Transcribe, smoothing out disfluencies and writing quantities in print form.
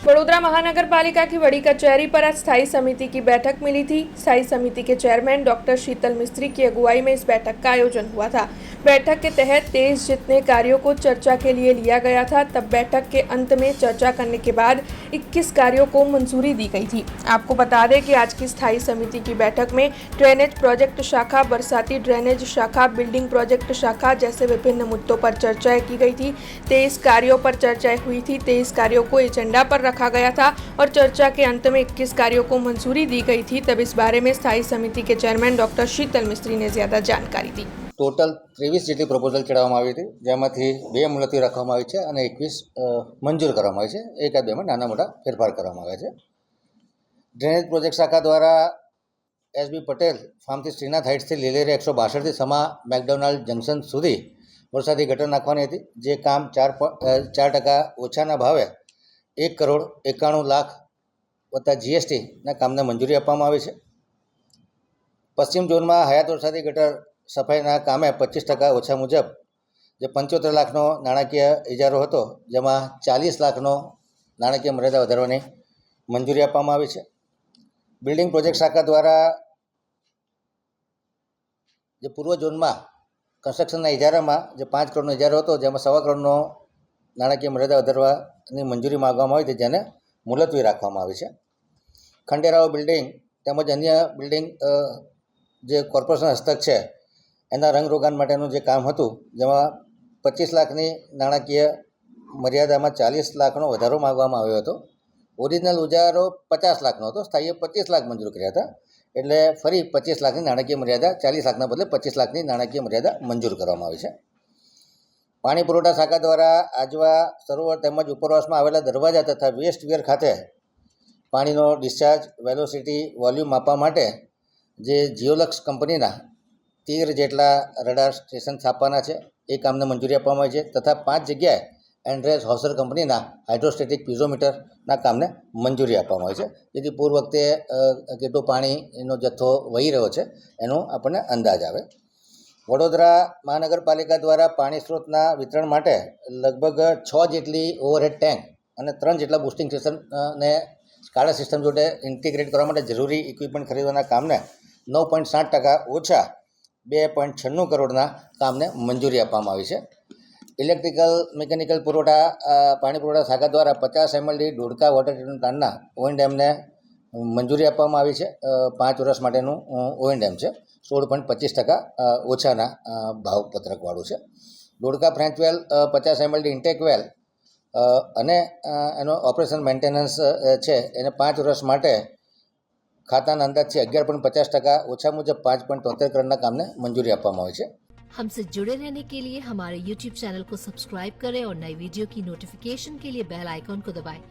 वडोदरा महानगर पालिका की बड़ी कचहरी पर आज स्थायी समिति की बैठक मिली थी। स्थायी समिति के चेयरमैन डॉक्टर शीतल मिस्त्री की अगुवाई में इस बैठक का आयोजन हुआ था। बैठक के तहत 23 जितने कार्यों को चर्चा के लिए लिया गया था। तब बैठक के अंत में चर्चा करने के बाद 21 कार्यों को मंजूरी दी गई थी। आपको बता दें कि आज की स्थायी समिति की बैठक में ड्रेनेज प्रोजेक्ट शाखा, बरसाती ड्रेनेज शाखा, बिल्डिंग प्रोजेक्ट शाखा जैसे विभिन्न मुद्दों पर चर्चाएं की गई थी। 23 कार्यों पर चर्चाएं हुई थी। 23 कार्यों को एजेंडा पर रखा गया था और चर्चा के अंत में 21 कार्यों को मंजूरी दी गई थी। तब इस बारे में स्थायी समिति के चेयरमैन डॉक्टर शीतल मिस्त्री ने ज्यादा जानकारी दी। टोटल 23 જેટલી પ્રપોઝલ ચડાવવામાં આવી હતી, જેમાંથી 2 મુલતવી રાખવામાં આવી છે અને 21 મંજૂર કરવામાં આવી છે। એકાદ બેમાં નાના મોટા ફેરફાર કરવામાં આવ્યા છે। ડ્રેનેજ પ્રોજેક્ટ શાખા દ્વારા એસબી પટેલ ફાર્મથી શ્રીનાથ હાઇટ્સથી લીલેરી 162 થી સમા મેકડોનાલ્ડ જંકશન સુધી વરસાદી ગટર નાખવાની હતી, જે કામ 4% ઓછાના ભાવે 1,91,00,000 વત્તા જીએસટીના કામને મંજૂરી આપવામાં આવી છે। પશ્ચિમ ઝોનમાં હયાત વરસાદી ગટર સફાઈના કામે 25% ઓછા મુજબ જે 75 લાખનો નાણાકીય ઇજારો હતો, જેમાં 40 લાખનો નાણાકીય મર્યાદા વધારવાની મંજૂરી આપવામાં આવી છે। બિલ્ડિંગ પ્રોજેક્ટ શાખા દ્વારા જે પૂર્વ ઝોનમાં કન્સ્ટ્રક્શનના ઇજારામાં જે 5 કરોડનો ઇજારો હતો, જેમાં 1.25 કરોડનો નાણાકીય મર્યાદા વધારવાની મંજૂરી માગવામાં આવી હતી, જેને મુલતવી રાખવામાં આવી છે। ખંડેરાવ બિલ્ડિંગ તેમજ અન્ય બિલ્ડિંગ જે કોર્પોરેશન હસ્તક છે એના રંગરોગાન માટેનું જે કામ હતું, જેમાં 25 લાખની નાણાકીય મર્યાદામાં 40 લાખનો વધારો માગવામાં આવ્યો હતો। ઓરિજિનલ ઉજારો 50 લાખનો હતો, સ્થાયીએ 25 લાખ મંજૂર કર્યા હતા, એટલે ફરી 25 લાખની નાણાકીય મર્યાદા 40 લાખના બદલે 25 લાખની નાણાકીય મર્યાદા મંજૂર કરવામાં આવી છે। પાણી પુરવઠા શાખા દ્વારા આજવા સરોવર તેમજ ઉપરવાસમાં આવેલા દરવાજા તથા વેસ્ટ વેર ખાતે પાણીનો ડિસ્ચાર્જ વેલોસિટી વોલ્યુમ માપવા માટે જે જીઓલક્સ કંપનીના 13 જેટલા રડાર સ્ટેશન સ્થાપવાના છે, એ કામને મંજૂરી આપવામાં આવી છે। તથા 5 જગ્યાએ એન્ડ્રેસ હોસર કંપનીના હાઇડ્રોસ્ટેટિક પીઝોમીટરના કામને મંજૂરી આપવામાં આવી છે, જેથી પૂર વખતે કેટલું પાણીનો જથ્થો વહી રહ્યો છે એનો આપણને અંદાજ આવે। વડોદરા મહાનગરપાલિકા દ્વારા પાણી સ્ત્રોતના વિતરણ માટે લગભગ 6 જેટલી ઓવરહેડ ટેન્ક અને 3 જેટલા બુસ્ટિંગ સ્ટેશનને સ્કાડા સિસ્ટમ જોડે ઇન્ટિગ્રેટ કરવા માટે જરૂરી ઇક્વિપમેન્ટ ખરીદવાના કામને 9.7% ઓછા 2.96 કરોડના કામને મંજૂરી આપવામાં આવી છે। ઇલેક્ટ્રિકલ મિકેનિકલ પાણી પુરવઠા શાખા દ્વારા 50 MLD ધોળકા વોટર ટ્રીટમેન્ટ પ્લાન્ટના ઓએનડેમને મંજૂરી આપવામાં આવી છે। 5 વર્ષ માટેનું ઓએનડેમ છે, 16.25% ઓછાના ભાવપત્રકવાળું છે। ધોળકા ફ્રેન્ચ વેલ 50 MLD ઇન્ટેક વેલ અને એનો ઓપરેશન મેન્ટેનન્સ છે, એને 5 વર્ષ માટે ખાતાના અંદાજથી 11.50% ઓછા મુજબ 5.73 કરોડના કામને મંજૂરી આપવામાં આવી છે। हमसे जुड़े रहने के लिए हमारे YouTube चैनल को सब्सक्राइब करें और नई वीडियो की नोटिफिकेशन के लिए बेल आइकॉन को दबाएं।